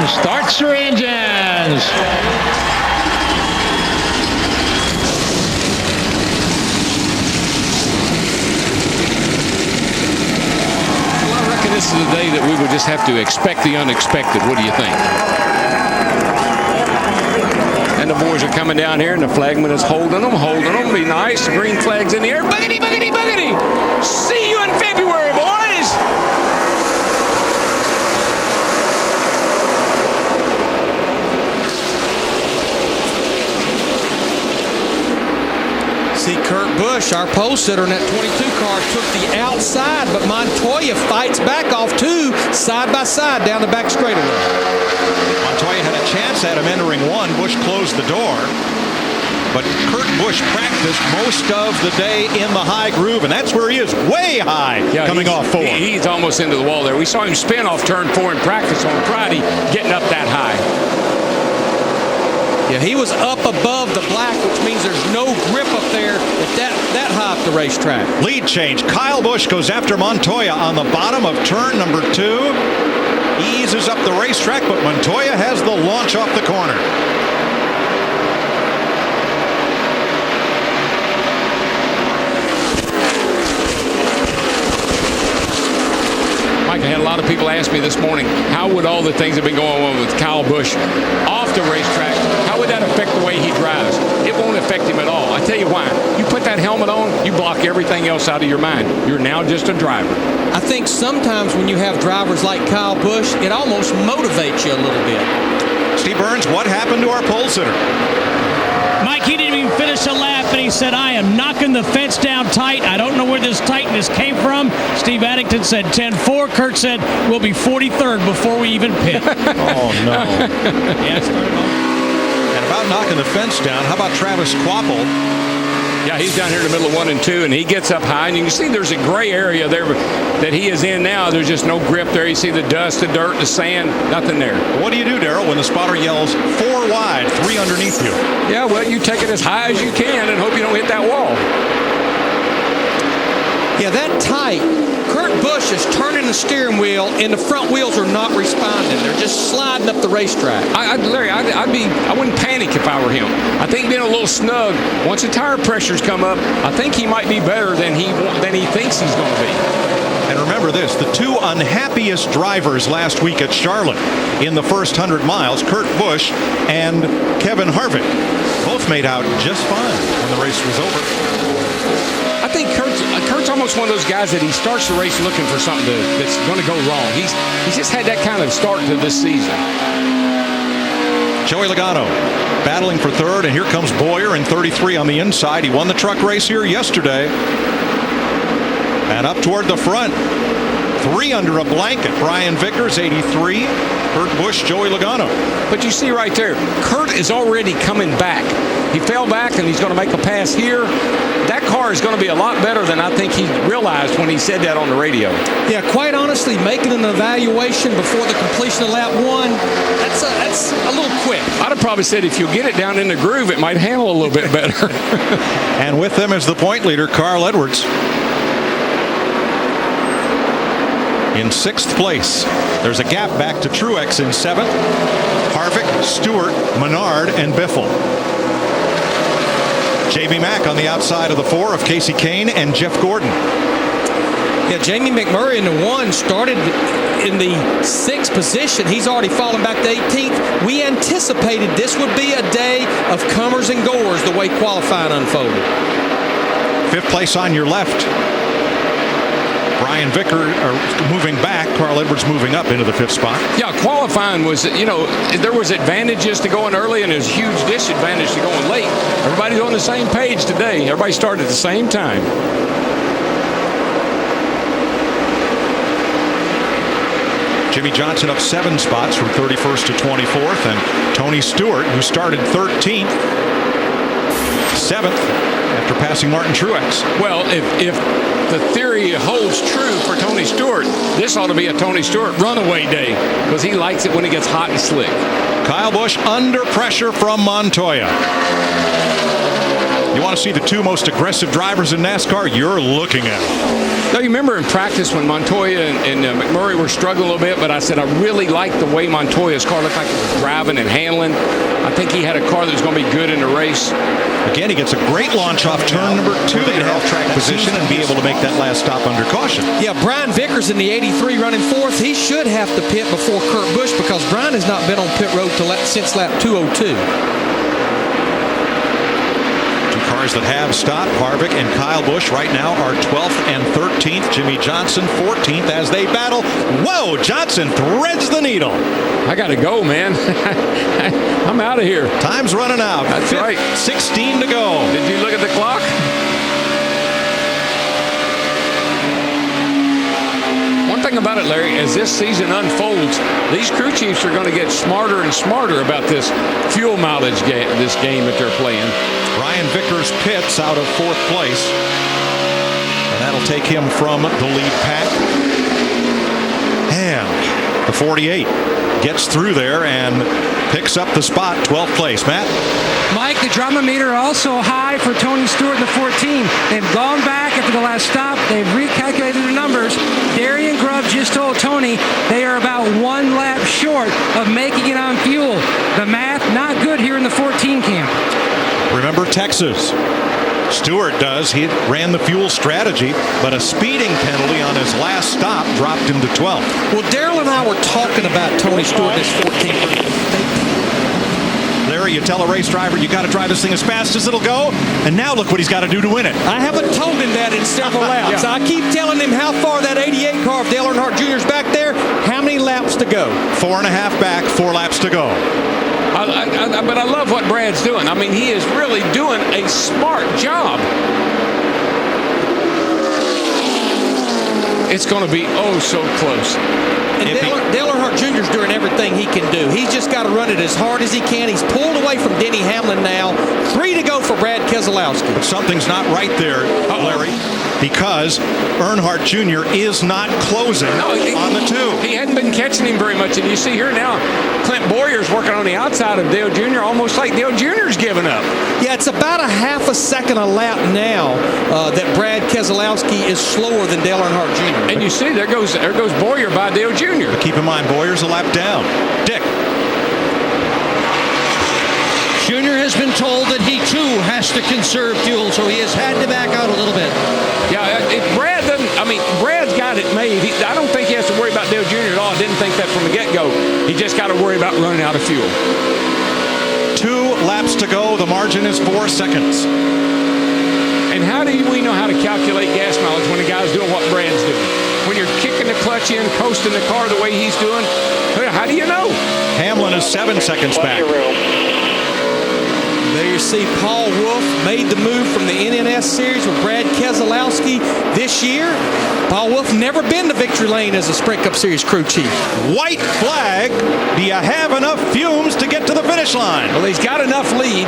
starts your engines. This is the day that we would just have to expect the unexpected. What do you think? And the boys are coming down here, and the flagman is holding them. Be nice. The green flag's in the air. Boogity, boogity, boogity. See you in February, boys. See, Kurt Busch, our pole sitter in that 22 car, took the outside, but Montoya fights back off two, side by side, down the back straightaway. Montoya had a chance at him entering one. Busch closed the door. But Kurt Busch practiced most of the day in the high groove, and that's where he is, way high, coming off 4. He's almost into the wall there. We saw him spin off turn 4 in practice on Friday, getting up that high. Yeah, he was up above the black, which means there's no grip up there that high up the racetrack. Lead change. Kyle Busch goes after Montoya on the bottom of turn number 2. Eases up the racetrack, but Montoya has the launch off the corner. Mike, I had a lot of people ask me this morning, how would all the things that have been going on with Kyle Busch off the racetrack, how would that affect the way he drives? It won't affect him at all. I tell you why. You put that helmet on, you block everything else out of your mind. You're now just a driver. I think sometimes when you have drivers like Kyle Busch, it almost motivates you a little bit. Steve Burns, what happened to our pole sitter? Mike, he didn't even finish a lap, and he said, I am knocking the fence down tight. I don't know where this tightness came from. Steve Addington said 10-4. Kurt said, we'll be 43rd before we even pit. Oh, no. And about knocking the fence down, how about Travis Kvapil? Yeah, he's down here in the middle of 1 and 2, and he gets up high, and you can see there's a gray area there that he is in now. There's just no grip there. You see the dust, the dirt, the sand, nothing there. What do you do, Darrell, when the spotter yells 4 wide, 3 underneath you? Yeah, well, you take it as high as you can and hope you don't hit that wall. Yeah, that tight. Kurt Busch is turning the steering wheel, and the front wheels are not responding. They're just sliding up the racetrack. Larry, I wouldn't panic if I were him. I think being a little snug, once the tire pressures come up, I think he might be better than he thinks he's going to be. And remember this, the 2 unhappiest drivers last week at Charlotte in the first 100 miles, Kurt Busch and Kevin Harvick, both made out just fine when the race was over. I think Kurt's almost one of those guys that he starts the race looking for something that's going to go wrong. He's just had that kind of start to this season. Joey Logano battling for 3rd, and here comes Boyer in 33 on the inside. He won the truck race here yesterday. And up toward the front, 3 under a blanket. Brian Vickers, 83. Kurt Busch, Joey Logano. But you see right there, Kurt is already coming back. He fell back, and he's going to make a pass here. That car is going to be a lot better than I think he realized when he said that on the radio. Yeah, quite honestly, making an evaluation before the completion of lap 1, that's a little quick. I'd have probably said if you get it down in the groove, it might handle a little bit better. And with them is the point leader, Carl Edwards. In 6th place. There's a gap back to Truex in 7th. Harvick, Stewart, Menard, and Biffle. Jamie Mack on the outside of the 4 of Casey Kane and Jeff Gordon. Yeah, Jamie McMurray in the 1 started in the 6th position. He's already fallen back to 18th. We anticipated this would be a day of comers and goers the way qualifying unfolded. 5th place on your left. Brian Vickers moving back. Carl Edwards moving up into the 5th spot. Yeah, qualifying was, there was advantages to going early and there's a huge disadvantage to going late. Everybody's on the same page today. Everybody started at the same time. Jimmy Johnson up 7 spots from 31st to 24th, and Tony Stewart, who started 13th, 7th after passing Martin Truex. Well, if the theory holds true for Tony Stewart, this ought to be a Tony Stewart runaway day because he likes it when it gets hot and slick. Kyle Busch under pressure from Montoya. You want to see the two most aggressive drivers in NASCAR? You're looking at them. Now, you remember in practice when Montoya and McMurray were struggling a little bit, but I said I really liked the way Montoya's car looked like it was driving and handling. I think he had a car that was going to be good in the race. Again, he gets a great launch off turn number 2 to help track position and be able to make that last stop under caution. Yeah, Brian Vickers in the 83 running fourth. He should have to pit before Kurt Busch because Brian has not been on pit road since lap 202. Cars that have stopped, Harvick and Kyle Busch right now are 12th and 13th. Jimmy Johnson 14th as they battle. Whoa, Johnson threads the needle. I got to go, man. I'm out of here. Time's running out. That's right. 16 to go. Did you look at the clock? One thing about it, Larry, as this season unfolds, these crew chiefs are going to get smarter and smarter about this fuel mileage game, this game that they're playing. Brian Vickers pits out of 4th place, and that'll take him from the lead pack. And the 48 gets through there and picks up the spot, 12th place. Matt? Mike, the drama meter also high for Tony Stewart in the 14. They've gone back after the last stop. They've recalculated the numbers. Darian Grubb just told Tony they are about 1 lap short of making it on fuel. The math not good here in the 14 camp. Remember Texas. Stewart does. He ran the fuel strategy, but a speeding penalty on his last stop dropped him to 12th. Well, Darrell and I were talking about Tony Stewart this 14. Larry, you tell a race driver you got to drive this thing as fast as it'll go, and now look what he's got to do to win it. I haven't told him that in several laps. Yeah. I keep telling him how far that 88 car of Dale Earnhardt Jr. is back there, how many laps to go. 4.5 back, 4 laps to go. But I love what Brad's doing. I mean, he is really doing a smart job. It's going to be oh so close. And Dale Earnhardt Jr. is doing everything he can do. He's just got to run it as hard as he can. He's pulled away from Denny Hamlin now. 3 to go for Brad Keselowski. But something's not right there, Larry, because Earnhardt Jr. is not closing on the 2. He hadn't been catching him very much. And you see here now, Clint Boyer's working on the outside of Dale Jr., almost like Dale Jr.'s giving up. Yeah, it's about a half a second a lap now that Brad Keselowski is slower than Dale Earnhardt Jr. And you see, there goes Boyer by Dale Jr. But keep in mind, Boyer's a lap down. Dick. Junior has been told that he too has to conserve fuel, so he has had to back out a little bit. Yeah, Brad doesn't. I mean, Brad's got it made. I don't think he has to worry about Dale Jr. at all. I didn't think that from the get-go. He just got to worry about running out of fuel. 2 laps to go. The margin is 4 seconds. And how do we know how to calculate gas mileage when a guy's doing what Brad's doing? When you're kicking the clutch in, coasting the car the way he's doing, how do you know? Hamlin is 7 seconds back. There you see Paul Wolf made the move from the NNS Series with Brad Keselowski this year. Paul Wolf never been to victory lane as a Sprint Cup Series crew chief. White flag. Do you have enough fumes to get to the finish line? Well, he's got enough lead.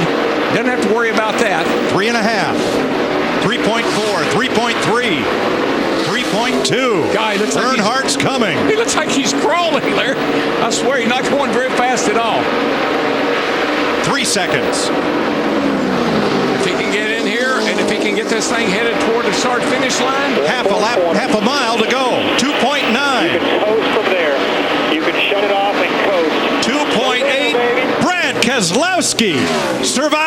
Doesn't have to worry about that. 3.5, 3.4, 3.3, 3.2. Guy looks like Earnhardt's coming. He looks like he's crawling there. I swear, he's not going very fast at all. 3 seconds. If he can get in here, and if he can get this thing headed toward the start-finish line. Half a lap, half a mile to go. 2.9. You can coast from there. You can shut it off and coast. 2.8. Brad Keselowski survives.